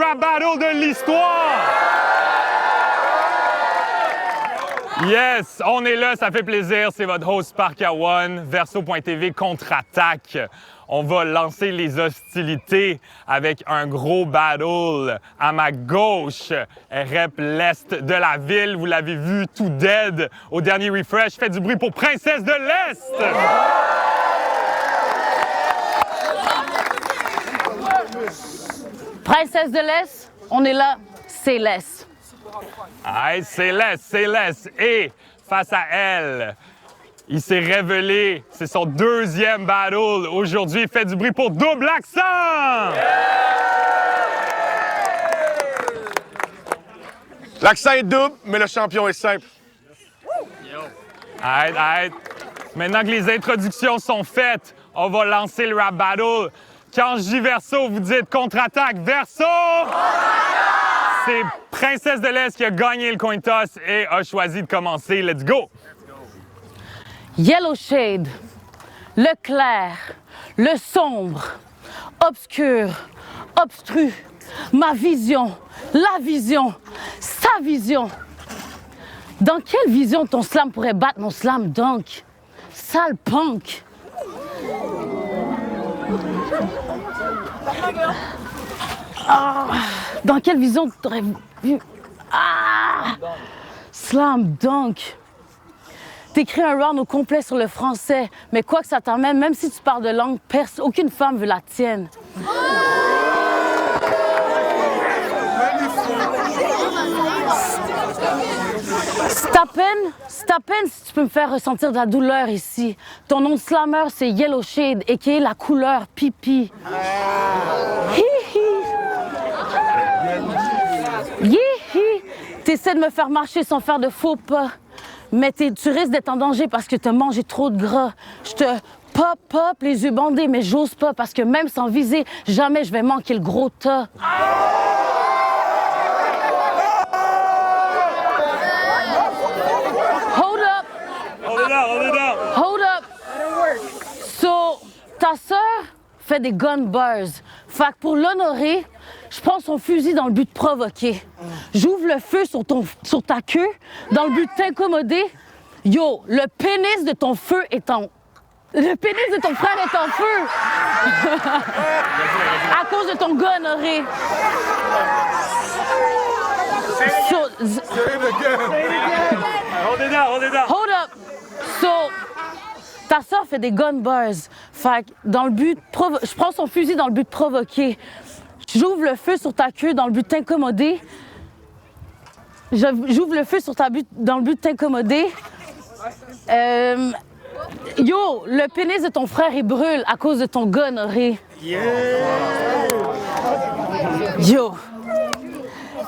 rap battle de l'histoire! Yes, on est là, ça fait plaisir. C'est votre host Parka One, Verso.tv contre-attaque. On va lancer les hostilités avec un gros battle. À ma gauche, rep l'Est de la ville. Vous l'avez vu, tout dead au dernier refresh. Faites du bruit pour Princesse de l'Est! Princesse de l'Est, on est là, c'est l'Est. Hey, c'est l'Est. Et face à elle, il s'est révélé, c'est son deuxième battle aujourd'hui. Fait du bruit pour Double Accent! L'accent est double, mais le champion est simple. Arrête. Maintenant que les introductions sont faites, on va lancer le rap battle. Quand je dis Verso, vous dites contre-attaque. Verso! C'est Princesse de l'Est qui a gagné le coin toss et a choisi de commencer. Let's go! Yellow shade, le clair, le sombre, obscur, obstru, ma vision, la vision, sa vision. Dans quelle vision ton slam pourrait battre mon slam dunk? Sale punk! Dans quelle vision tu aurais vu? Slam dunk! T'écris un round au complet sur le français, mais quoi que ça t'emmène, même si tu parles de langue perse, aucune femme veut la tienne. C'est à peine si tu peux me faire ressentir de la douleur ici. Ton nom de slammer, c'est Yellow Shade, et qui est la couleur pipi. Hihi! T'essaies de me faire marcher sans faire de faux pas. Mais tu risques d'être en danger parce que t'as mangé trop de gras. Je te pop, les yeux bandés, mais j'ose pas parce que même sans viser, jamais je vais manquer le gros tas. Hold up! So, ta sœur fait des gun bars. Fait que pour l'honorer, je prends son fusil dans le but de provoquer. J'ouvre le feu sur ta queue dans le but de t'incommoder. Yo, le pénis de ton frère est en feu. À cause de ton gars honoré. Hold up. So, ta soeur fait des gun bars. Fait que dans le but je prends son fusil dans le but de provoquer. J'ouvre le feu sur ta queue dans le but de t'incommoder. J'ouvre le feu sur dans le but de t'incommoder. Yo, le pénis de ton frère, il brûle à cause de ton gars honoré. Yo.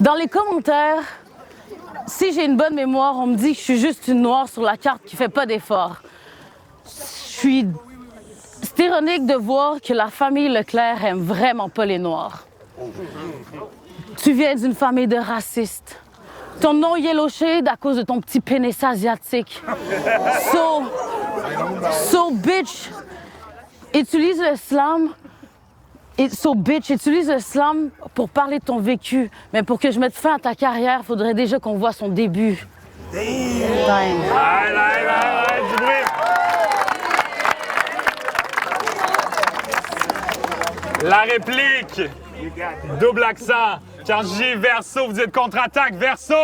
Dans les commentaires, si j'ai une bonne mémoire, on me dit que je suis juste une noire sur la carte qui fait pas d'efforts. C'est ironique de voir que la famille Leclerc aime vraiment pas les noirs. Tu viens d'une famille de racistes. Ton nom Yellow Shade à cause de ton petit pénis asiatique. So bitch, utilise le slam. Utilise le slam pour parler de ton vécu. Mais pour que je mette fin à ta carrière, il faudrait déjà qu'on voit son début. Damn. Du bruit. La réplique. Double accent. Quand je dis Verso, vous dites contre-attaque. Verso!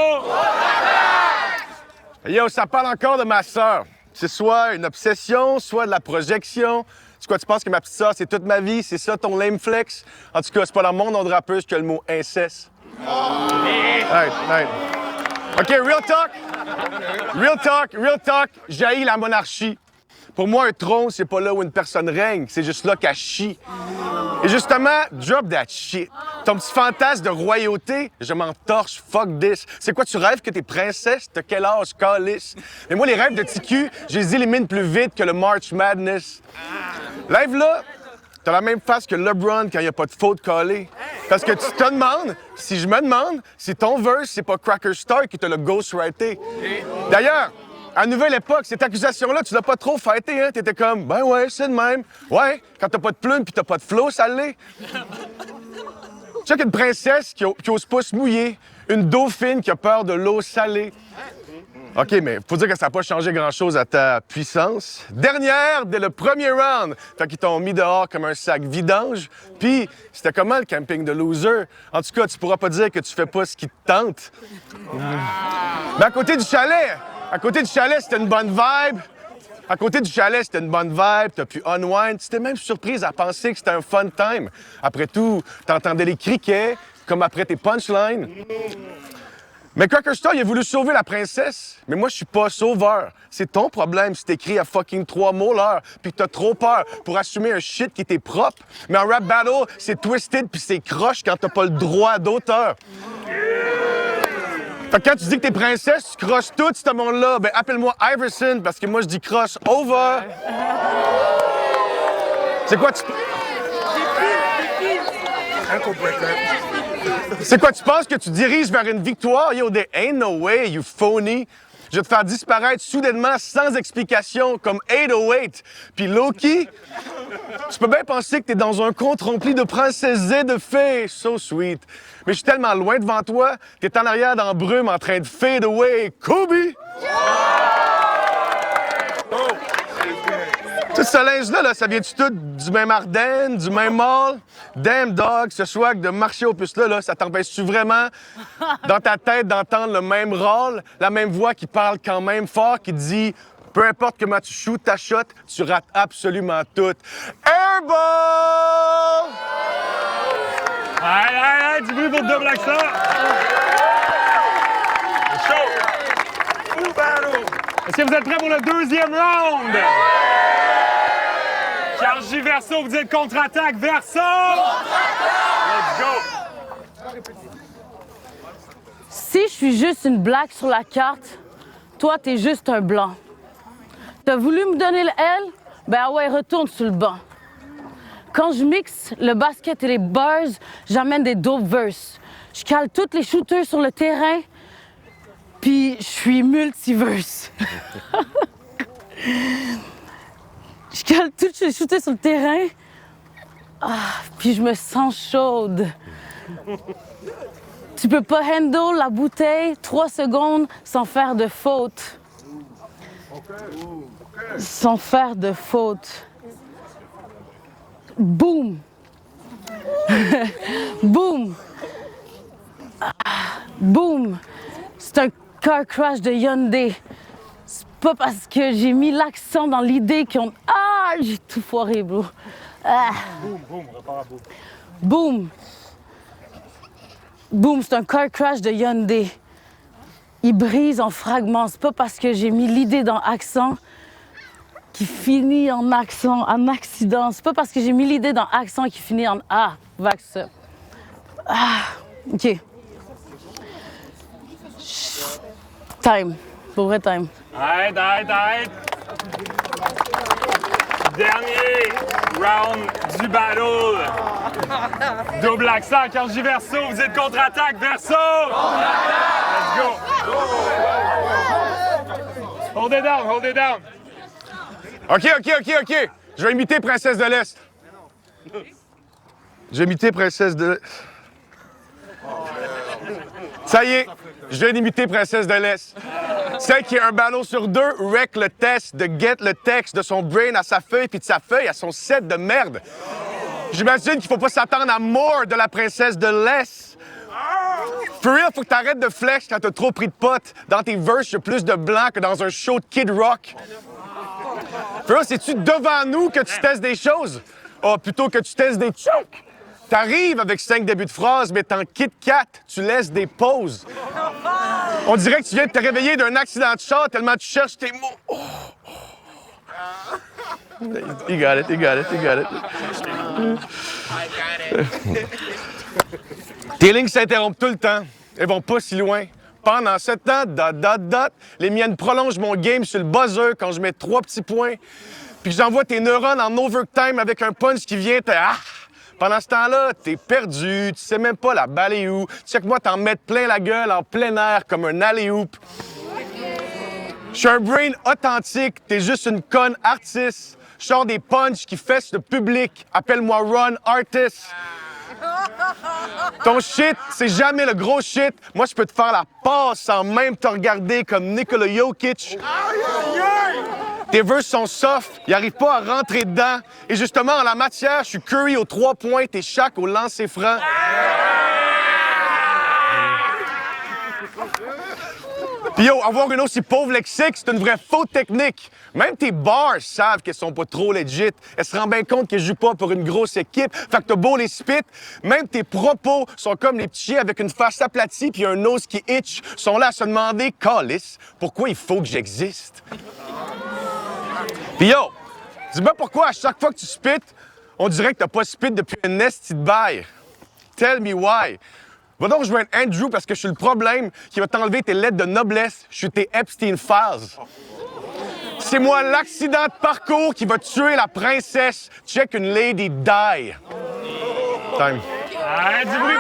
Yo, ça parle encore de ma sœur. C'est soit une obsession, soit de la projection. C'est quoi, tu penses que ma petite sœur, c'est toute ma vie? C'est ça ton lame flex? En tout cas, c'est pas dans mon nom de rappeuse que le mot inceste. Right. OK, real talk. J'haïs la monarchie. Pour moi, un trône, c'est pas là où une personne règne, c'est juste là qu'elle chie. Et justement, drop that shit. Ton petit fantasme de royauté, je m'en torche, fuck this. C'est quoi, tu rêves que t'es princesse? T'as quel âge, calice? Mais moi, les rêves de TQ, je les élimine plus vite que le March Madness. Live là, t'as la même face que LeBron quand il n'y a pas de faute collée. Parce que tu te demandes, si je me demande, si ton verse, c'est pas Cracker Star qui t'a le ghostwrité. D'ailleurs, à Nouvelle Époque, cette accusation-là, tu l'as pas trop fêté, hein? T'étais comme, ben ouais, c'est de même. Ouais, quand t'as pas de plume pis t'as pas de flow, ça l'est. Check une princesse qui ose pas se mouiller, une dauphine qui a peur de l'eau salée. OK, mais faut dire que ça n'a pas changé grand-chose à ta puissance. Dernière dès le premier round. Fait qu'ils t'ont mis dehors comme un sac vidange. Puis, c'était comment le camping de loser? En tout cas, tu pourras pas dire que tu fais pas ce qui te tente. Mais à côté du chalet, c'était une bonne vibe. À côté du chalet, c'était une bonne vibe, t'as pu unwind. Tu t'es même surprise à penser que c'était un fun time. Après tout, t'entendais les criquets, comme après tes punchlines. Mais Crackerstar, il a voulu sauver la princesse. Mais moi, je suis pas sauveur. C'est ton problème si t'écris à fucking 3 mots l'heure pis que t'as trop peur pour assumer un shit qui t'est propre. Mais en rap battle, c'est twisted pis c'est croche quand t'as pas le droit d'auteur. Fait que quand tu dis que t'es princesse, tu crosses tout ce monde-là. Ben, appelle-moi Iverson parce que moi, je dis cross over. C'est quoi tu... C'est quoi, tu penses que tu diriges vers une victoire? Yo, there ain't no way, you phony. Je vais te faire disparaître soudainement, sans explication, comme 808. Puis Loki, tu peux bien penser que t'es dans un conte rempli de princesses et de fées. So sweet. Mais je suis tellement loin devant toi, t'es en arrière dans la brume en train de fade away. Kobe! Tout ce linge-là, ça vient-tu tout du même Ardennes, du même mall? Damn dog, ce swag de marcher au puce-là, ça t'empêche-tu vraiment dans ta tête d'entendre le même rôle, la même voix qui parle quand même fort, qui dit « Peu importe comment tu shoots ta shot, tu rates absolument tout. » Airball! Hey, du bruit pour double accent! Chaud! Est-ce que vous êtes prêts pour le deuxième round? Carl J. Verso, vous êtes contre-attaque. Verso! Let's go! Si je suis juste une blague sur la carte, toi, t'es juste un blanc. T'as voulu me donner le L? Ben ah ouais, retourne sur le banc. Quand je mixe le basket et les bars, j'amène des dope verses. Je cale tous les shooters sur le terrain, puis je suis multiverse. Je cale tous les shooters sur le terrain, puis je me sens chaude. Tu peux pas handle la bouteille 3 secondes sans faire de faute. Sans faire de faute. Boum! Boum! Boum! C'est un car crash de Hyundai. C'est pas parce que j'ai mis l'accent dans l'idée qu'on... Ah! J'ai tout foiré, bro. Ah. Boum, repart à boum. Boum! Boum, c'est un car crash de Hyundai. Il brise en fragments. C'est pas parce que j'ai mis l'idée dans accent qui finit en accent, en accident. C'est pas parce que j'ai mis l'idée dans accent qui finit en ah, vax. Ah, OK. Time. Pour vrai, time. Arrête. Dernier round du battle. Double accent, Carl J. Verso, vous êtes contre-attaque. Verso! Let's go! Hold it down. OK. Je vais imiter Princesse de l'Est. Ça y est, je viens d'imiter Princesse de l'Est. Celle qui a un ballon sur 2 wreck le test de get le texte de son brain à sa feuille puis de sa feuille à son set de merde. J'imagine qu'il faut pas s'attendre à more de la Princesse de l'Est. For real, faut que t'arrêtes de flex quand t'as trop pris de potes. Dans tes verses, il y a plus de blanc que dans un show de Kid Rock. For real, c'est-tu devant nous que tu testes des choses? Oh, plutôt que tu testes des chokes. T'arrives avec 5 débuts de phrases, mais t'en Kit Kat, tu laisses des pauses. On dirait que tu viens de te réveiller d'un accident de char tellement tu cherches tes mots. Oh. You got it. Tes lignes s'interrompent tout le temps. Elles vont pas si loin. Pendant 7 ans, les miennes prolongent mon game sur le buzzer quand je mets 3 petits points. Puis j'envoie tes neurones en overtime avec un punch qui vient te... Ah! Pendant ce temps-là, t'es perdu, tu sais même pas la balle est où. Check-moi t'en mettre plein la gueule en plein air comme un alley-oop. Je suis un brain authentique, t'es juste une conne artiste. Je sors des punchs qui fessent le public. Appelle-moi Ron Artist. Ton shit, c'est jamais le gros shit. Moi, je peux te faire la passe sans même te regarder comme Nikola Jokic. Tes verses sont soft, ils n'arrivent pas à rentrer dedans. Et justement, en la matière, je suis Curry aux 3 points, t'es Shaq au lancer franc. Puis yo, avoir une aussi pauvre lexique, c'est une vraie faute technique. Même tes bars savent qu'elles sont pas trop legit. Elles se rendent bien compte qu'elles jouent pas pour une grosse équipe. Fait que t'as beau les spit, même tes propos sont comme les petits chiens avec une face aplatie puis un nose qui itch. Sont là à se demander, calice, pourquoi il faut que j'existe? Puis yo, dis-moi pourquoi à chaque fois que tu spit, on dirait que t'as pas spit depuis un esti de bail. Tell me why. Va donc jouer un Andrew parce que je suis le problème qui va t'enlever tes lettres de noblesse. Je suis tes Epstein Files. C'est moi l'accident de parcours qui va tuer la princesse. Check une lady die. Time. Arrête du bruit,